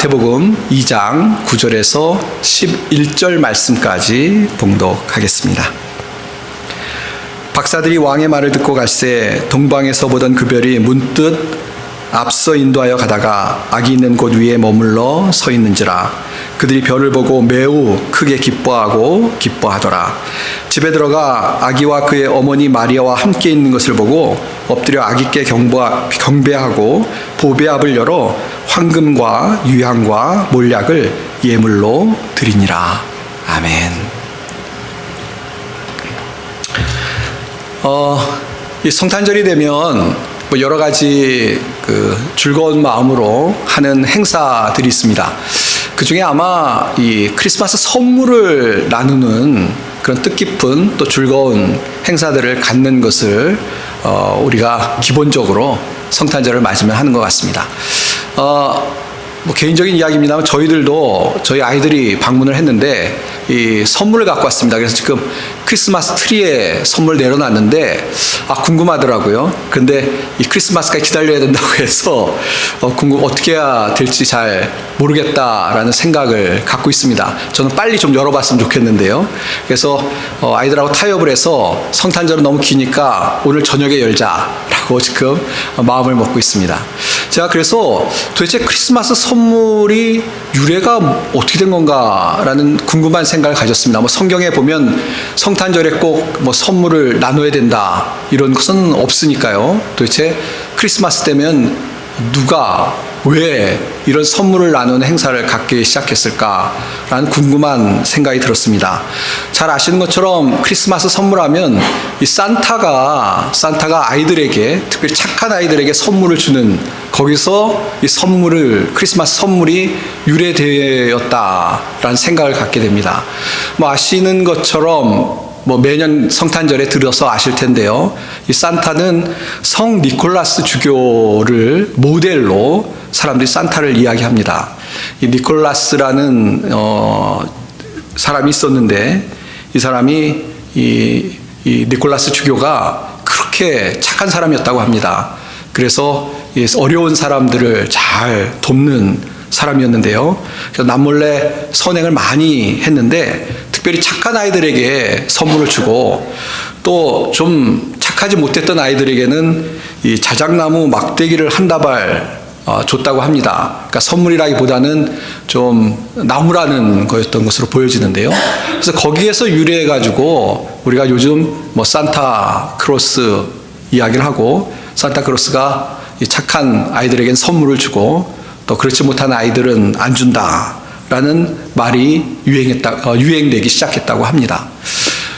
마태복음 2장 9절에서 11절 말씀까지 봉독하겠습니다. 박사들이 왕의 말을 듣고 갈새 동방에서 보던 그 별이 문득 앞서 인도하여 가다가 악이 있는 곳 위에 머물러 서 있는지라. 그들이 별을 보고 매우 크게 기뻐하더라. 집에 들어가 아기와 그의 어머니 마리아와 함께 있는 것을 보고 엎드려 아기께 경배하고 보배압을 열어 황금과 유향과 몰약을 예물로 드리니라. 아멘. 이 성탄절이 되면 여러 가지 즐거운 마음으로 하는 행사들이 있습니다. 그 중에 아마 이 크리스마스 선물을 나누는 그런 뜻깊은 또 즐거운 행사들을 갖는 것을 우리가 기본적으로 성탄절을 맞으면 하는 것 같습니다. 개인적인 이야기입니다만 저희들도 저희 아이들이 방문을 했는데 이 선물을 갖고 왔습니다. 그래서 지금 크리스마스 트리에 선물 내려놨는데 궁금하더라고요. 근데 이 크리스마스까지 기다려야 된다고 해서 어떻게 해야 될지 잘 모르겠다라는 생각을 갖고 있습니다. 저는 빨리 좀 열어봤으면 좋겠는데요. 그래서 아이들하고 타협을 해서 성탄절은 너무 기니까 오늘 저녁에 열자라고 지금 마음을 먹고 있습니다. 제가 그래서 도대체 크리스마스 선물이 유래가 어떻게 된 건가라는 궁금한 생각을 가졌습니다. 성경에 보면 성탄절에 꼭 선물을 나눠야 된다 이런 것은 없으니까요. 도대체 크리스마스 때면 누가 왜 이런 선물을 나누는 행사를 갖기 시작했을까라는 궁금한 생각이 들었습니다. 잘 아시는 것처럼 크리스마스 선물하면 이 산타가 아이들에게, 특별히 착한 아이들에게 선물을 주는, 거기서 이 크리스마스 선물이 유래되었다라는 생각을 갖게 됩니다. 아시는 것처럼 매년 성탄절에 들어서 아실 텐데요. 이 산타는 성 니콜라스 주교를 모델로 사람들이 산타를 이야기합니다. 이 니콜라스라는 사람이 있었는데 이 사람이 이 니콜라스 주교가 그렇게 착한 사람이었다고 합니다. 그래서 어려운 사람들을 잘 돕는 사람이었는데요. 그래서 남몰래 선행을 많이 했는데 특별히 착한 아이들에게 선물을 주고 또 좀 착하지 못했던 아이들에게는 이 자작나무 막대기를 한 다발 줬다고 합니다. 그러니까 선물이라기보다는 좀 나무라는 거였던 것으로 보여지는데요. 그래서 거기에서 유래해가지고 우리가 요즘 산타크로스 이야기를 하고 산타크로스가 이 착한 아이들에겐 선물을 주고 또 그렇지 못한 아이들은 안 준다라는 말이 유행되기 시작했다고 합니다.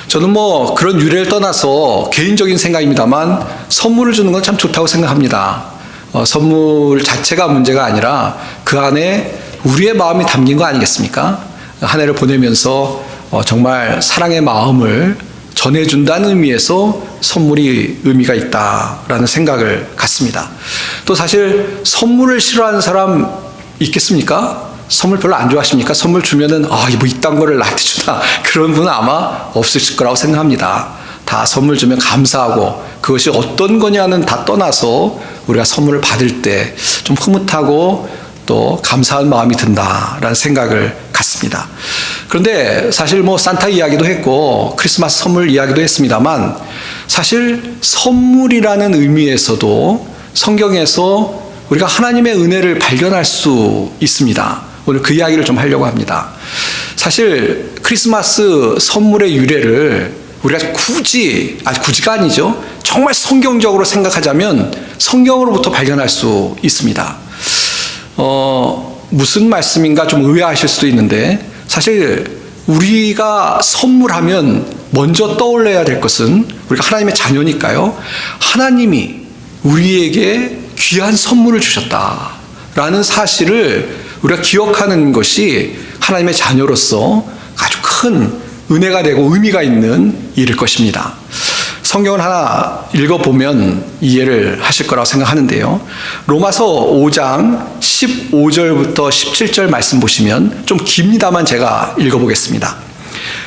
저는 그런 유래를 떠나서 개인적인 생각입니다만 선물을 주는 건 참 좋다고 생각합니다. 선물 자체가 문제가 아니라 그 안에 우리의 마음이 담긴 거 아니겠습니까? 한 해를 보내면서 정말 사랑의 마음을 전해준다는 의미에서 선물이 의미가 있다라는 생각을 갖습니다. 또 사실 선물을 싫어하는 사람 있겠습니까? 선물 별로 안 좋아하십니까? 선물 주면은 이딴 거를 나한테 주나 그런 분은 아마 없으실 거라고 생각합니다. 다 선물 주면 감사하고 그것이 어떤 거냐는 다 떠나서 우리가 선물을 받을 때 좀 흐뭇하고 또 감사한 마음이 든다라는 생각을 갖습니다. 그런데 사실 산타 이야기도 했고 크리스마스 선물 이야기도 했습니다만 사실 선물이라는 의미에서도 성경에서 우리가 하나님의 은혜를 발견할 수 있습니다. 오늘 그 이야기를 좀 하려고 합니다. 사실 크리스마스 선물의 유래를 우리가 굳이가 아니죠. 정말 성경적으로 생각하자면 성경으로부터 발견할 수 있습니다. 무슨 말씀인가 좀 의아하실 수도 있는데 사실 우리가 선물하면 먼저 떠올려야 될 것은 우리가 하나님의 자녀니까요. 하나님이 우리에게 귀한 선물을 주셨다라는 사실을 우리가 기억하는 것이 하나님의 자녀로서 아주 큰 은혜가 되고 의미가 있는 일일 것입니다. 성경을 하나 읽어보면 이해를 하실 거라고 생각하는데요. 로마서 5장 15절부터 17절 말씀 보시면 좀 깁니다만 제가 읽어보겠습니다.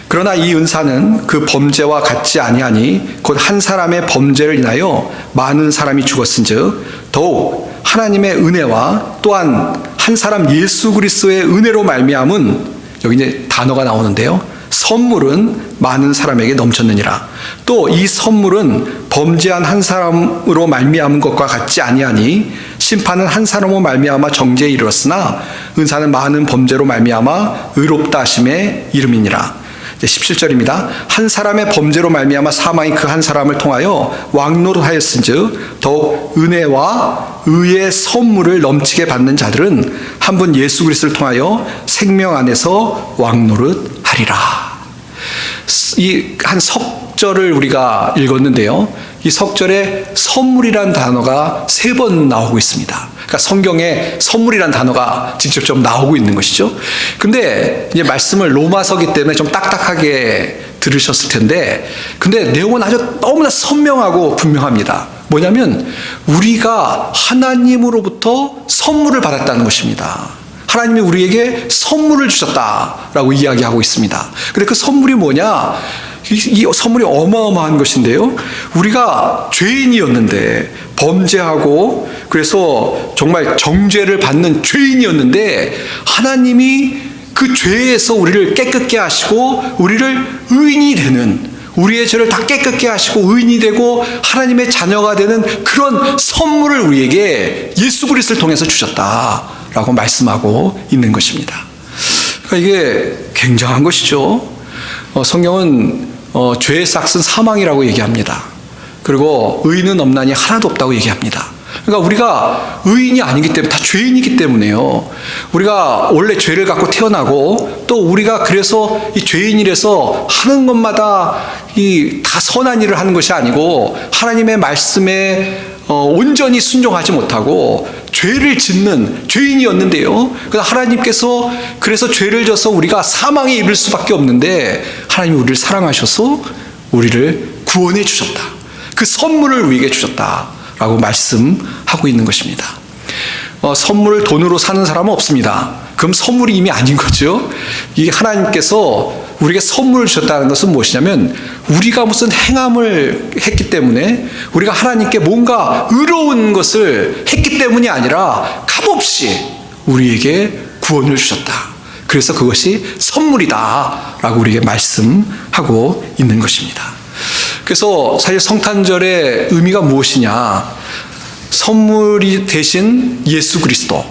그러나 이 은사는 그 범죄와 같지 아니하니 곧 한 사람의 범죄를 인하여 많은 사람이 죽었은즉 더욱 하나님의 은혜와 또한 한 사람 예수 그리스도의 은혜로 말미암은, 여기 이제 단어가 나오는데요, 선물은 많은 사람에게 넘쳤느니라. 또 이 선물은 범죄한 한 사람으로 말미암은 것과 같지 아니하니 심판은 한 사람으로 말미암아 정죄에 이르렀으나 은사는 많은 범죄로 말미암아 의롭다 하심의 이름이니라. 17절입니다. 한 사람의 범죄로 말미암아 사망이 그 한 사람을 통하여 왕노릇하였은즉 더욱 은혜와 의의 선물을 넘치게 받는 자들은 한 분 예수 그리스도를 통하여 생명 안에서 왕노릇하리라. 이 한 석절을 우리가 읽었는데요, 이 석절에 선물이란 단어가 3번 나오고 있습니다. 그러니까 성경에 선물이란 단어가 직접적 나오고 있는 것이죠. 근데 이제 말씀을 로마서기 때문에 좀 딱딱하게 들으셨을 텐데, 근데 내용은 아주 너무나 선명하고 분명합니다. 뭐냐면 우리가 하나님으로부터 선물을 받았다는 것입니다. 하나님이 우리에게 선물을 주셨다라고 이야기하고 있습니다. 근데 그 선물이 뭐냐? 이 선물이 어마어마한 것인데요, 우리가 죄인이었는데, 범죄하고 그래서 정말 정죄를 받는 죄인이었는데 하나님이 그 죄에서 우리를 깨끗게 하시고 우리를 의인이 되는, 우리의 죄를 다 깨끗게 하시고 의인이 되고 하나님의 자녀가 되는 그런 선물을 우리에게 예수 그리스도를 통해서 주셨다라고 말씀하고 있는 것입니다. 그러니까 이게 굉장한 것이죠. 성경은 죄의 삭은 사망이라고 얘기합니다. 그리고 의인은 없나니 하나도 없다고 얘기합니다. 그러니까 우리가 의인이 아니기 때문에, 다 죄인이기 때문에요, 우리가 원래 죄를 갖고 태어나고 또 우리가 그래서 이 죄인이라서 하는 것마다 다 선한 일을 하는 것이 아니고 하나님의 말씀에 온전히 순종하지 못하고 죄를 짓는 죄인이었는데요, 그래서 하나님께서 그래서 죄를 져서 우리가 사망에 이를 수밖에 없는데 하나님이 우리를 사랑하셔서 우리를 구원해 주셨다. 그 선물을 우리에게 주셨다라고 말씀하고 있는 것입니다. 선물을 돈으로 사는 사람은 없습니다. 그럼 선물이 이미 아닌 거죠. 이 하나님께서 우리에게 선물을 주셨다는 것은 무엇이냐면 우리가 무슨 행함을 했기 때문에, 우리가 하나님께 뭔가 의로운 것을 했기 때문이 아니라 값없이 우리에게 구원을 주셨다. 그래서 그것이 선물이다라고 우리에게 말씀하고 있는 것입니다. 그래서 사실 성탄절의 의미가 무엇이냐? 선물이 되신 예수 그리스도,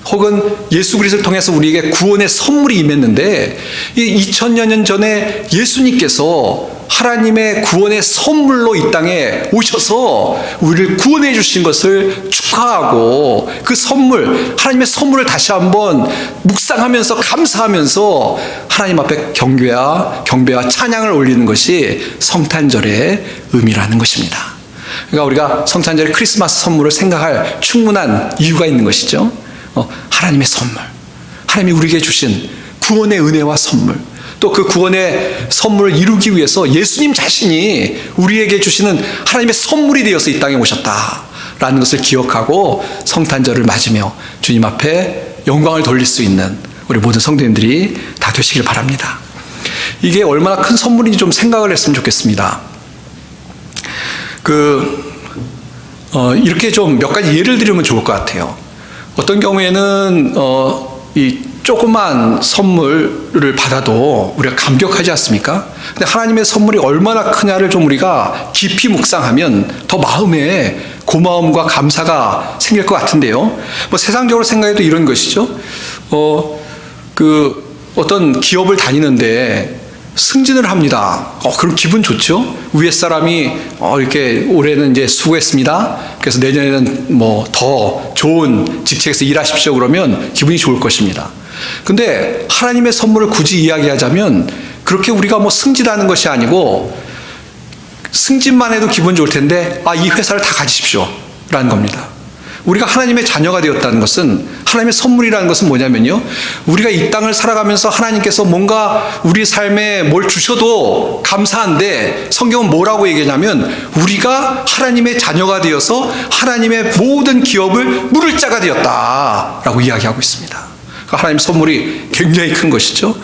혹은 예수 그리스도를 통해서 우리에게 구원의 선물이 임했는데, 이 2000여 년 전에 예수님께서 하나님의 구원의 선물로 이 땅에 오셔서 우리를 구원해 주신 것을 축하하고, 그 선물, 하나님의 선물을 다시 한번 묵상하면서 감사하면서 하나님 앞에 경배와 찬양을 올리는 것이 성탄절의 의미라는 것입니다. 그러니까 우리가 성탄절의 크리스마스 선물을 생각할 충분한 이유가 있는 것이죠. 하나님의 선물, 하나님이 우리에게 주신 구원의 은혜와 선물, 또 그 구원의 선물을 이루기 위해서 예수님 자신이 우리에게 주시는 하나님의 선물이 되어서 이 땅에 오셨다라는 것을 기억하고 성탄절을 맞으며 주님 앞에 영광을 돌릴 수 있는 우리 모든 성도님들이 다 되시길 바랍니다. 이게 얼마나 큰 선물인지 좀 생각을 했으면 좋겠습니다. 이렇게 좀 몇 가지 예를 들으면 좋을 것 같아요. 어떤 경우에는 이 조그만 선물을 받아도 우리가 감격하지 않습니까? 근데 하나님의 선물이 얼마나 크냐를 좀 우리가 깊이 묵상하면 더 마음에 고마움과 감사가 생길 것 같은데요. 뭐 세상적으로 생각해도 이런 것이죠. 어떤 기업을 다니는데 승진을 합니다. 그럼 기분 좋죠? 위에 사람이 이렇게 올해는 이제 수고했습니다. 그래서 내년에는 뭐 더 좋은 직책에서 일하십시오. 그러면 기분이 좋을 것입니다. 근데 하나님의 선물을 굳이 이야기하자면 그렇게 우리가 뭐 승진하는 것이 아니고, 승진만 해도 기분 좋을 텐데 이 회사를 다 가지십시오 라는 겁니다. 우리가 하나님의 자녀가 되었다는 것은, 하나님의 선물이라는 것은 뭐냐면요, 우리가 이 땅을 살아가면서 하나님께서 뭔가 우리 삶에 뭘 주셔도 감사한데, 성경은 뭐라고 얘기하냐면 우리가 하나님의 자녀가 되어서 하나님의 모든 기업을 물을 자가 되었다라고 이야기하고 있습니다. 하나님 선물이 굉장히 큰 것이죠.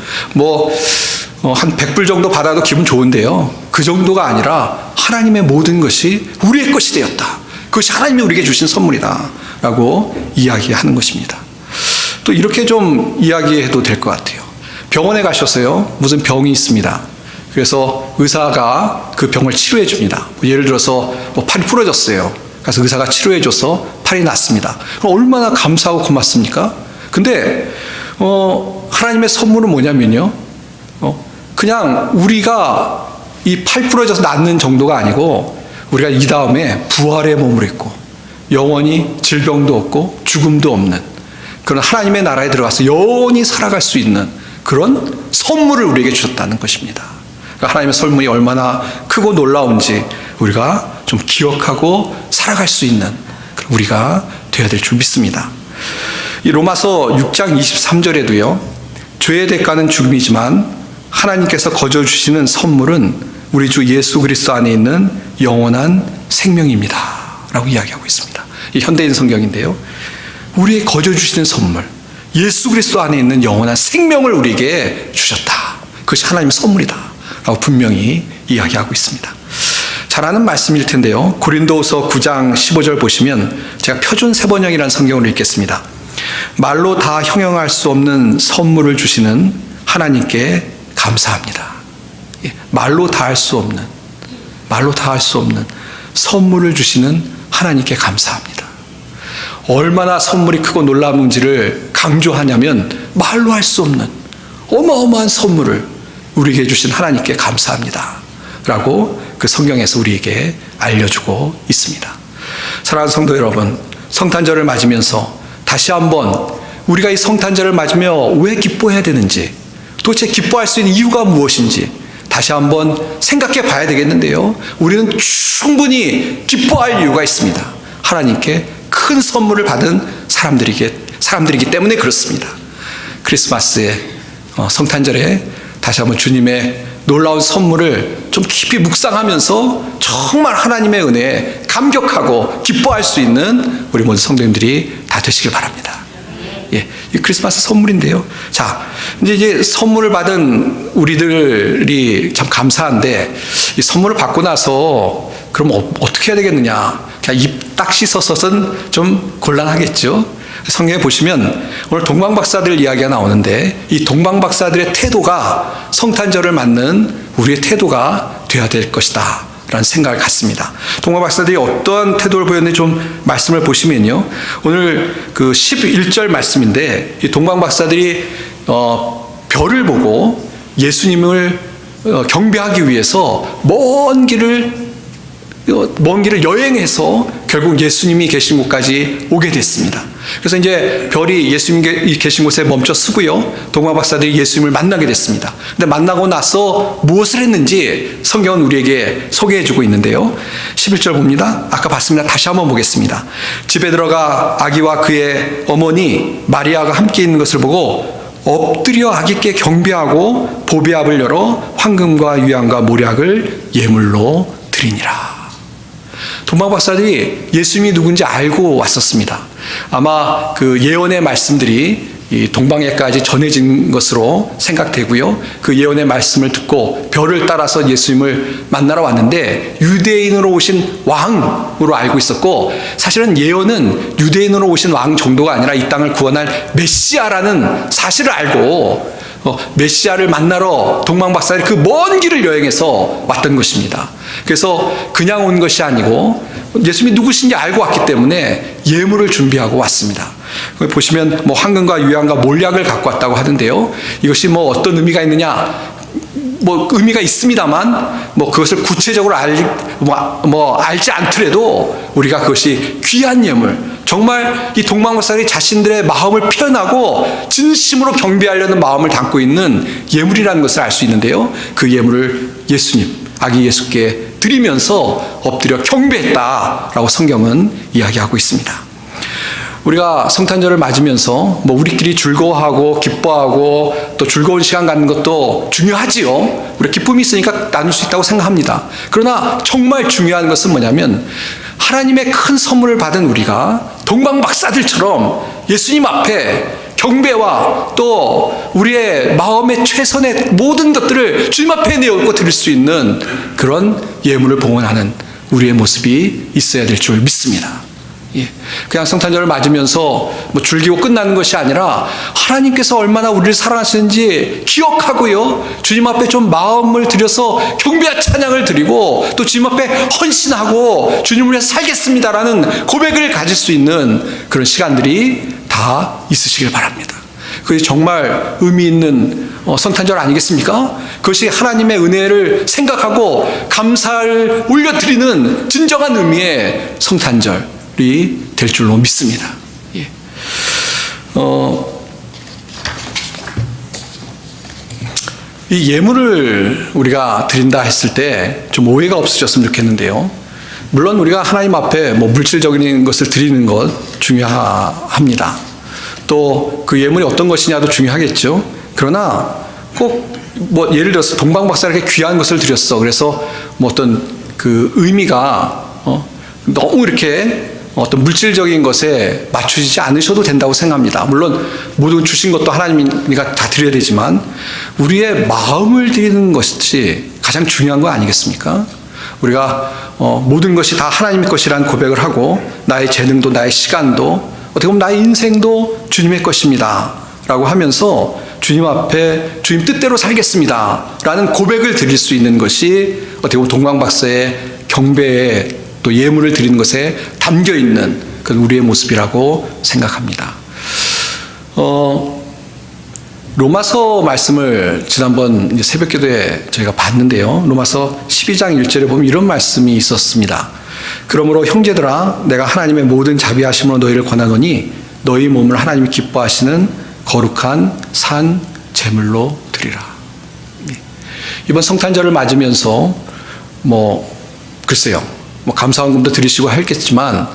한 100불 정도 받아도 기분 좋은데요, 그 정도가 아니라 하나님의 모든 것이 우리의 것이 되었다. 그것이 하나님이 우리에게 주신 선물이다 라고 이야기하는 것입니다. 또 이렇게 좀 이야기해도 될 것 같아요. 병원에 가셨어요. 무슨 병이 있습니다. 그래서 의사가 그 병을 치료해 줍니다. 예를 들어서 팔이 부러졌어요. 그래서 의사가 치료해 줘서 팔이 낫습니다. 그럼 얼마나 감사하고 고맙습니까? 근데 하나님의 선물은 뭐냐면요. 그냥 우리가 이 팔 부러져서 낫는 정도가 아니고 우리가 이 다음에 부활의 몸을 입고 영원히 질병도 없고 죽음도 없는 그런 하나님의 나라에 들어가서 영원히 살아갈 수 있는 그런 선물을 우리에게 주셨다는 것입니다. 그러니까 하나님의 선물이 얼마나 크고 놀라운지 우리가 좀 기억하고 살아갈 수 있는 우리가 되어야 될 줄 믿습니다. 이 로마서 6장 23절에도요. 죄의 대가는 죽음이지만 하나님께서 거저 주시는 선물은 우리 주 예수 그리스도 안에 있는 영원한 생명입니다. 라고 이야기하고 있습니다. 이 현대인 성경인데요. 우리의 거저 주시는 선물, 예수 그리스도 안에 있는 영원한 생명을 우리에게 주셨다. 그것이 하나님의 선물이다. 라고 분명히 이야기하고 있습니다. 잘 아는 말씀일 텐데요. 고린도후서 9장 15절 보시면 제가 표준 세번역이라는 성경을 읽겠습니다. 말로 다 형용할 수 없는 선물을 주시는 하나님께 감사합니다. 말로 다 할 수 없는 선물을 주시는 하나님께 감사합니다. 얼마나 선물이 크고 놀라운지를 강조하냐면 말로 할 수 없는 어마어마한 선물을 우리에게 주신 하나님께 감사합니다. 라고 그 성경에서 우리에게 알려주고 있습니다. 사랑하는 성도 여러분, 성탄절을 맞으면서 다시 한번 우리가 이 성탄절을 맞으며 왜 기뻐해야 되는지, 도대체 기뻐할 수 있는 이유가 무엇인지 다시 한번 생각해 봐야 되겠는데요. 우리는 충분히 기뻐할 이유가 있습니다. 하나님께 큰 선물을 받은 사람들이기 때문에 그렇습니다. 크리스마스에 성탄절에 다시 한번 주님의 놀라운 선물을 좀 깊이 묵상하면서 정말 하나님의 은혜에 감격하고 기뻐할 수 있는 우리 모든 성도님들이 다 되시길 바랍니다. 예, 이 크리스마스 선물인데요. 자, 이제 선물을 받은 우리들이 참 감사한데 이 선물을 받고 나서 그럼 어떻게 해야 되겠느냐? 그냥 입 딱 씻어서는 좀 곤란하겠죠. 성경에 보시면 오늘 동방박사들 이야기가 나오는데 이 동방박사들의 태도가 성탄절을 맞는 우리의 태도가 되어야 될 것이다 라는 생각을 갖습니다. 동방박사들이 어떠한 태도를 보였는지 좀 말씀을 보시면요. 오늘 그 11절 말씀인데 이 동방박사들이 별을 보고 예수님을 경배하기 위해서 먼 길을 여행해서 결국 예수님이 계신 곳까지 오게 됐습니다. 그래서 이제 별이 예수님이 계신 곳에 멈춰 서고요. 동방박사들이 예수님을 만나게 됐습니다. 근데 만나고 나서 무엇을 했는지 성경은 우리에게 소개해주고 있는데요. 11절 봅니다. 아까 봤습니다. 다시 한번 보겠습니다. 집에 들어가 아기와 그의 어머니 마리아가 함께 있는 것을 보고 엎드려 아기께 경배하고 보배압을 열어 황금과 유향과 모략을 예물로 드리니라. 동방박사들이 예수님이 누군지 알고 왔었습니다. 아마 그 예언의 말씀들이 이 동방에까지 전해진 것으로 생각되고요. 그 예언의 말씀을 듣고 별을 따라서 예수님을 만나러 왔는데 유대인으로 오신 왕으로 알고 있었고, 사실은 예언은 유대인으로 오신 왕 정도가 아니라 이 땅을 구원할 메시아라는 사실을 알고 메시아를 만나러 동방박사들이 그 먼 길을 여행해서 왔던 것입니다. 그래서 그냥 온 것이 아니고 예수님이 누구신지 알고 왔기 때문에 예물을 준비하고 왔습니다. 보시면 뭐 황금과 유향과 몰약을 갖고 왔다고 하던데요. 이것이 뭐 어떤 의미가 있느냐? 뭐 의미가 있습니다만 뭐 그것을 구체적으로 알지 않더라도 우리가 그것이 귀한 예물, 정말 이 동방박사들이 자신들의 마음을 표현하고 진심으로 경배하려는 마음을 담고 있는 예물이라는 것을 알 수 있는데요. 그 예물을 예수님, 아기 예수께 드리면서 엎드려 경배했다라고 성경은 이야기하고 있습니다. 우리가 성탄절을 맞으면서 뭐 우리끼리 즐거워하고 기뻐하고 또 즐거운 시간 갖는 것도 중요하지요. 우리 기쁨이 있으니까 나눌 수 있다고 생각합니다. 그러나 정말 중요한 것은 뭐냐면 하나님의 큰 선물을 받은 우리가 동방박사들처럼 예수님 앞에 경배와 또 우리의 마음의 최선의 모든 것들을 주님 앞에 내어놓고 드릴 수 있는 그런 예물을 봉헌하는 우리의 모습이 있어야 될 줄 믿습니다. 예. 그냥 성탄절을 맞으면서 뭐 즐기고 끝나는 것이 아니라 하나님께서 얼마나 우리를 사랑하시는지 기억하고요. 주님 앞에 좀 마음을 들여서 경배와 찬양을 드리고 또 주님 앞에 헌신하고 주님을 위해서 살겠습니다라는 고백을 가질 수 있는 그런 시간들이 다 있으시길 바랍니다. 그것이 정말 의미 있는 성탄절 아니겠습니까? 그것이 하나님의 은혜를 생각하고 감사를 올려드리는 진정한 의미의 성탄절이 될 줄로 믿습니다. 예. 이 예물을 우리가 드린다 했을 때 좀 오해가 없으셨으면 좋겠는데요. 물론 우리가 하나님 앞에 뭐 물질적인 것을 드리는 것 중요합니다. 또 그 예물이 어떤 것이냐도 중요하겠죠. 그러나 꼭 뭐 예를 들어서 동방박사에게 귀한 것을 드렸어. 그래서 뭐 어떤 그 의미가 너무 이렇게 어떤 물질적인 것에 맞추지 않으셔도 된다고 생각합니다. 물론 모든 주신 것도 하나님이니까 다 드려야 되지만 우리의 마음을 드리는 것이 가장 중요한 거 아니겠습니까? 우리가 모든 것이 다 하나님의 것이라는 고백을 하고 나의 재능도 나의 시간도 어떻게 보면 나의 인생도 주님의 것입니다 라고 하면서 주님 앞에 주님 뜻대로 살겠습니다 라는 고백을 드릴 수 있는 것이 어떻게 보면 동방박사의 경배에 또 예물을 드리는 것에 담겨있는 그런 우리의 모습이라고 생각합니다. 로마서 말씀을 지난번 새벽기도에 저희가 봤는데요. 로마서 12장 1절에 보면 이런 말씀이 있었습니다. 그러므로 형제들아 내가 하나님의 모든 자비하심으로 너희를 권하노니 너희 몸을 하나님이 기뻐하시는 거룩한 산 제물로 드리라. 이번 성탄절을 맞으면서 글쎄요. 감사헌금도 드리시고 했겠지만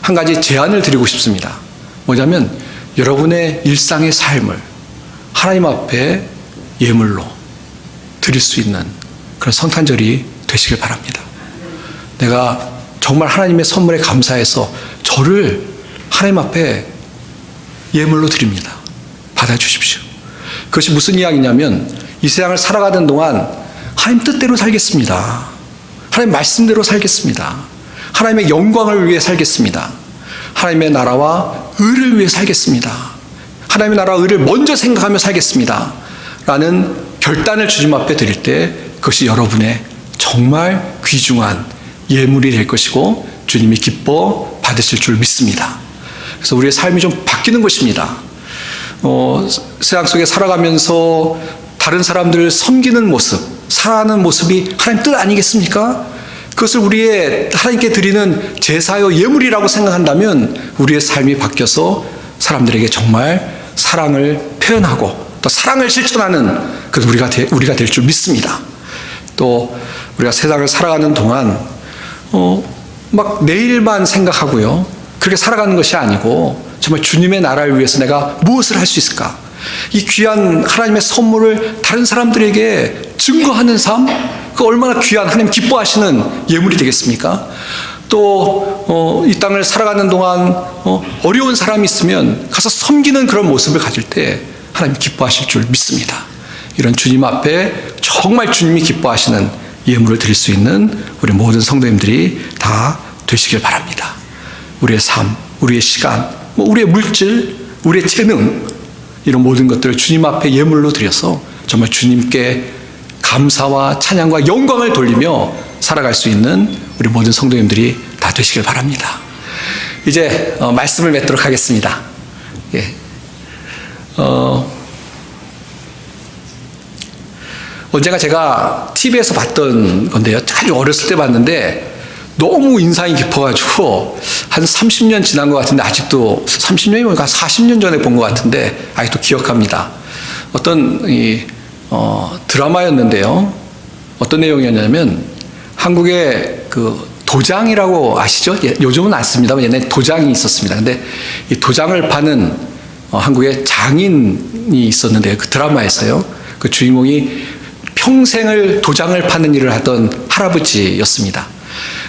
한 가지 제안을 드리고 싶습니다. 뭐냐면 여러분의 일상의 삶을 하나님 앞에 예물로 드릴 수 있는 그런 성탄절이 되시길 바랍니다. 내가 정말 하나님의 선물에 감사해서 저를 하나님 앞에 예물로 드립니다. 받아주십시오. 그것이 무슨 이야기냐면 이 세상을 살아가는 동안 하나님 뜻대로 살겠습니다. 하나님 말씀대로 살겠습니다. 하나님의 영광을 위해 살겠습니다. 하나님의 나라와 의를 위해 살겠습니다. 하나님의 나라와 의를 먼저 생각하며 살겠습니다. 라는 결단을 주님 앞에 드릴 때 그것이 여러분의 정말 귀중한 예물이 될 것이고 주님이 기뻐 받으실 줄 믿습니다. 그래서 우리의 삶이 좀 바뀌는 것입니다. 세상 속에 살아가면서 다른 사람들을 섬기는 모습, 살아가는 모습이 하나님 뜻 아니겠습니까? 그것을 우리의 하나님께 드리는 제사요 예물이라고 생각한다면 우리의 삶이 바뀌어서 사람들에게 정말 사랑을 표현하고 또 사랑을 실천하는 그런 우리가 될 줄 믿습니다. 또 우리가 세상을 살아가는 동안 막 내일만 생각하고요. 그렇게 살아가는 것이 아니고 정말 주님의 나라를 위해서 내가 무엇을 할 수 있을까? 이 귀한 하나님의 선물을 다른 사람들에게 증거하는 삶? 그 얼마나 귀한 하나님 기뻐하시는 예물이 되겠습니까? 또 이 땅을 살아가는 동안 어려운 사람이 있으면 가서 섬기는 그런 모습을 가질 때 하나님 기뻐하실 줄 믿습니다. 이런 주님 앞에 정말 주님이 기뻐하시는 예물을 드릴 수 있는 우리 모든 성도님들이 다 되시길 바랍니다. 우리의 삶, 우리의 시간, 우리의 물질, 우리의 재능 이런 모든 것들을 주님 앞에 예물로 드려서 정말 주님께 감사와 찬양과 영광을 돌리며 살아갈 수 있는 우리 모든 성도님들이 다 되시길 바랍니다. 이제 말씀을 맺도록 하겠습니다. 예. 언젠가 제가 TV에서 봤던 건데요. 아주 어렸을 때 봤는데 너무 인상이 깊어가지고 한 30년 지난 것 같은데 아직도 30년이면 40년 전에 본 것 같은데 아직도 기억합니다. 어떤 드라마였는데요. 어떤 내용이었냐면 한국의 그 도장이라고 아시죠? 요즘은 안 씁니다만 옛날에 도장이 있었습니다. 근데 이 도장을 파는 한국의 장인이 있었는데 그 드라마에서요. 그 주인공이 평생을 도장을 파는 일을 하던 할아버지였습니다.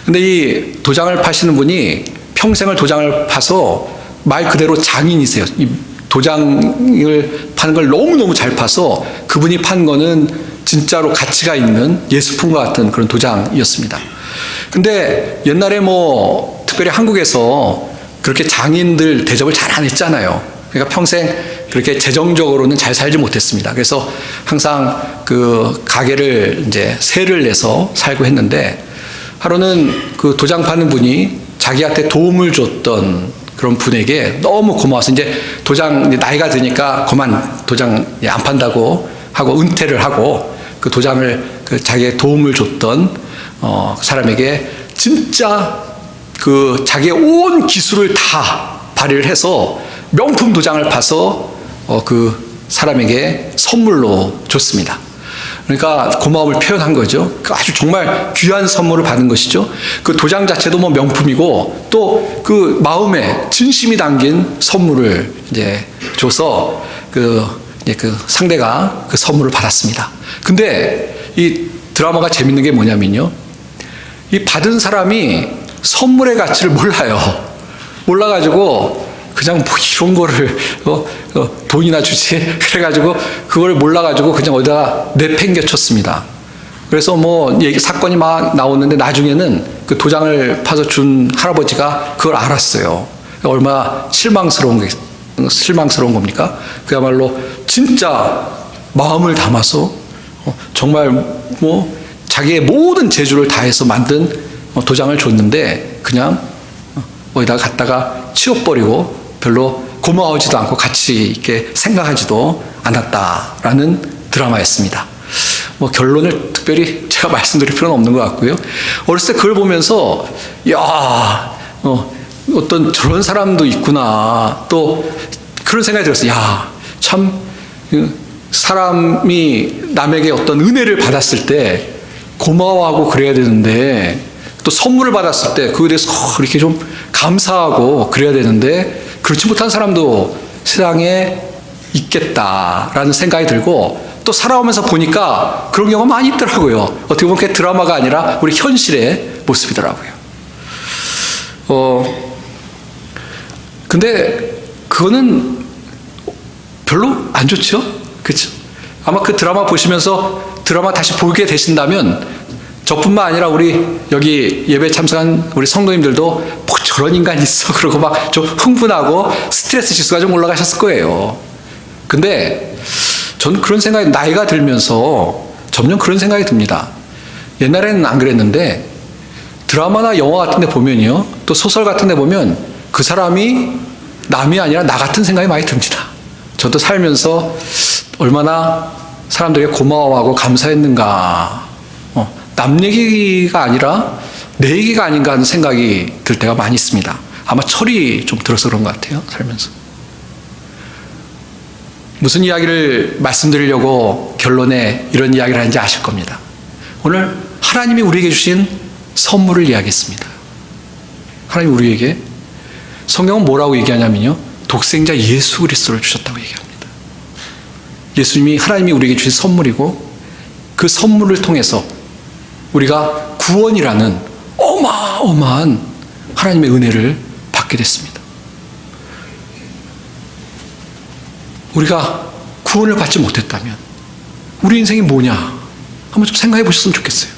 근데 이 도장을 파시는 분이 평생을 도장을 파서 말 그대로 장인이세요. 이 도장을 파는 걸 너무너무 잘 파서 그분이 판 거는 진짜로 가치가 있는 예술품과 같은 그런 도장이었습니다. 근데 옛날에 특별히 한국에서 그렇게 장인들 대접을 잘 안 했잖아요. 그러니까 평생 그렇게 재정적으로는 잘 살지 못했습니다. 그래서 항상 그 가게를 이제 세를 내서 살고 했는데, 하루는 그 도장 파는 분이 자기한테 도움을 줬던 그런 분에게 너무 고마워서, 이제 도장 나이가 드니까 그만 도장 안 판다고 하고 은퇴를 하고, 그 도장을 그 자기의 도움을 줬던 그 사람에게 진짜 그 자기의 온 기술을 다 발휘를 해서 명품 도장을 파서 그 사람에게 선물로 줬습니다. 그러니까 고마움을 표현한 거죠. 아주 정말 귀한 선물을 받은 것이죠. 그 도장 자체도 뭐 명품이고, 또 그 마음에 진심이 담긴 선물을 이제 줘서 그 상대가 그 선물을 받았습니다. 근데 이 드라마가 재밌는 게 뭐냐면요, 이 받은 사람이 선물의 가치를 몰라요. 몰라가지고 그냥 뭐 이런 거를 돈이나 주지 그래가지고 그걸 몰라가지고 그냥 어디다 내팽개쳤습니다. 그래서 뭐 사건이 막 나오는데, 나중에는 그 도장을 파서 준 할아버지가 그걸 알았어요. 얼마나 실망스러운 겁니까? 그야말로 진짜 마음을 담아서 정말 뭐 자기의 모든 재주를 다해서 만든 도장을 줬는데, 그냥 어디다가 갖다가 치워버리고 별로 고마워하지도 않고 같이 이렇게 생각하지도 않았다라는 드라마였습니다. 뭐 결론을 특별히 제가 말씀드릴 필요는 없는 것 같고요. 어렸을 때 그걸 보면서 야, 어떤 저런 사람도 있구나, 또 그런 생각이 들었어요. 야, 참 사람이 남에게 어떤 은혜를 받았을 때 고마워하고 그래야 되는데, 또 선물을 받았을 때 그거에 대해서 이렇게 좀 감사하고 그래야 되는데, 그렇지 못한 사람도 세상에 있겠다라는 생각이 들고, 또 살아오면서 보니까 그런 경우가 많이 있더라고요. 어떻게 보면 그게 드라마가 아니라 우리 현실의 모습이더라고요. 근데 그거는 별로 안 좋죠? 그렇죠? 아마 그 드라마 보시면서 드라마 다시 보게 되신다면, 저뿐만 아니라 우리 여기 예배 참석한 우리 성도님들도 뭐 저런 인간이 있어 그러고 막 좀 흥분하고 스트레스 지수가 좀 올라가셨을 거예요. 근데 저는 그런 생각이 나이가 들면서 점점 그런 생각이 듭니다. 옛날에는 안 그랬는데, 드라마나 영화 같은 데 보면요, 또 소설 같은 데 보면 그 사람이 남이 아니라 나 같은 생각이 많이 듭니다. 저도 살면서 얼마나 사람들에게 고마워하고 감사했는가, 남 얘기가 아니라 내 얘기가 아닌가 하는 생각이 들 때가 많이 있습니다. 아마 철이 좀 들어서 그런 것 같아요, 살면서. 무슨 이야기를 말씀드리려고 결론에 이런 이야기를 하는지 아실 겁니다. 오늘 하나님이 우리에게 주신 선물을 이야기했습니다. 하나님이 우리에게, 성경은 뭐라고 얘기하냐면요, 독생자 예수 그리스도를 주셨다고 얘기합니다. 예수님이, 하나님이 우리에게 주신 선물이고, 그 선물을 통해서 우리가 구원이라는 어마어마한 하나님의 은혜를 받게 됐습니다. 우리가 구원을 받지 못했다면 우리 인생이 뭐냐 한번 좀 생각해 보셨으면 좋겠어요.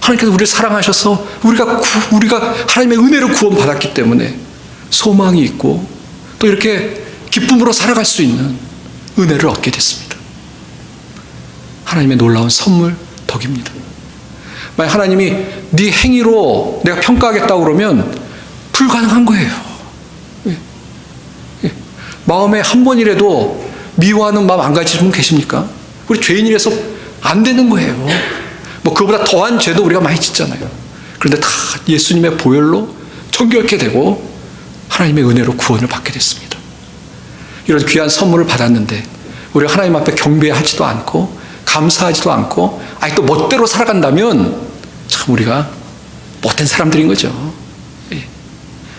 하나님께서 우리를 사랑하셔서 우리가 하나님의 은혜로 구원받았기 때문에 소망이 있고, 또 이렇게 기쁨으로 살아갈 수 있는 은혜를 얻게 됐습니다. 하나님의 놀라운 선물, 덕입니다. 만약 하나님이 네 행위로 내가 평가하겠다고 그러면 불가능한 거예요. 마음에 한 번이라도 미워하는 마음 안 가지신 분 계십니까? 우리 죄인이라서 안 되는 거예요. 뭐 그보다 더한 죄도 우리가 많이 짓잖아요. 그런데 다 예수님의 보혈로 정결케 되고 하나님의 은혜로 구원을 받게 됐습니다. 이런 귀한 선물을 받았는데 우리가 하나님 앞에 경배하지도 않고 감사하지도 않고 또 멋대로 살아간다면 참 우리가 못된 사람들인 거죠.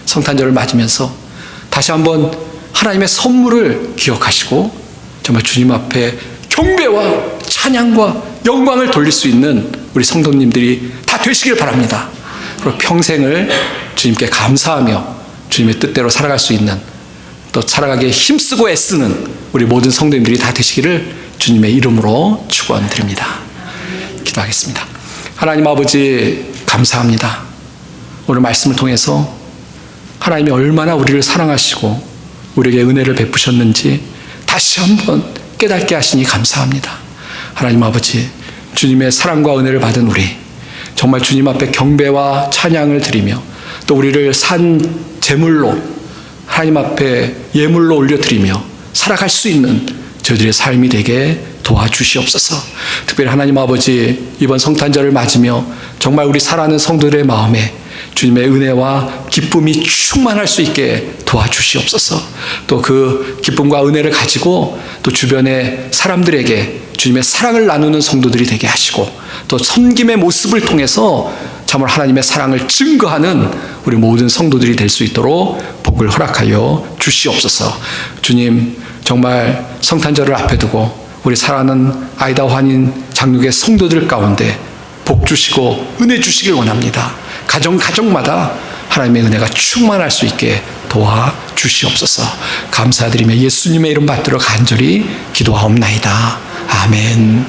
성탄절을 맞으면서 다시 한번 하나님의 선물을 기억하시고 정말 주님 앞에 경배와 찬양과 영광을 돌릴 수 있는 우리 성도님들이 다 되시길 바랍니다. 그리고 평생을 주님께 감사하며 주님의 뜻대로 살아갈 수 있는, 또 살아가기에 힘쓰고 애쓰는 우리 모든 성도님들이 다 되시기를 주님의 이름으로 축원드립니다. 기도하겠습니다. 하나님 아버지 감사합니다. 오늘 말씀을 통해서 하나님이 얼마나 우리를 사랑하시고 우리에게 은혜를 베푸셨는지 다시 한번 깨닫게 하시니 감사합니다. 하나님 아버지, 주님의 사랑과 은혜를 받은 우리 정말 주님 앞에 경배와 찬양을 드리며 또 우리를 산 제물로 하나님 앞에 예물로 올려드리며 살아갈 수 있는 저희들의 삶이 되게 도와주시옵소서. 특별히 하나님 아버지, 이번 성탄절을 맞으며 정말 우리 사랑하는 성도들의 마음에 주님의 은혜와 기쁨이 충만할 수 있게 도와주시옵소서. 또 그 기쁨과 은혜를 가지고 또 주변의 사람들에게 주님의 사랑을 나누는 성도들이 되게 하시고 또 섬김의 모습을 통해서 참으로 하나님의 사랑을 증거하는 우리 모든 성도들이 될 수 있도록 복을 허락하여 주시옵소서. 주님, 정말 성탄절을 앞에 두고 우리 사랑하는 아이다 환인 장육의 성도들 가운데 복 주시고 은혜 주시길 원합니다. 가정마다 하나님의 은혜가 충만할 수 있게 도와주시옵소서. 감사드리며 예수님의 이름 받들어 간절히 기도하옵나이다. 아멘.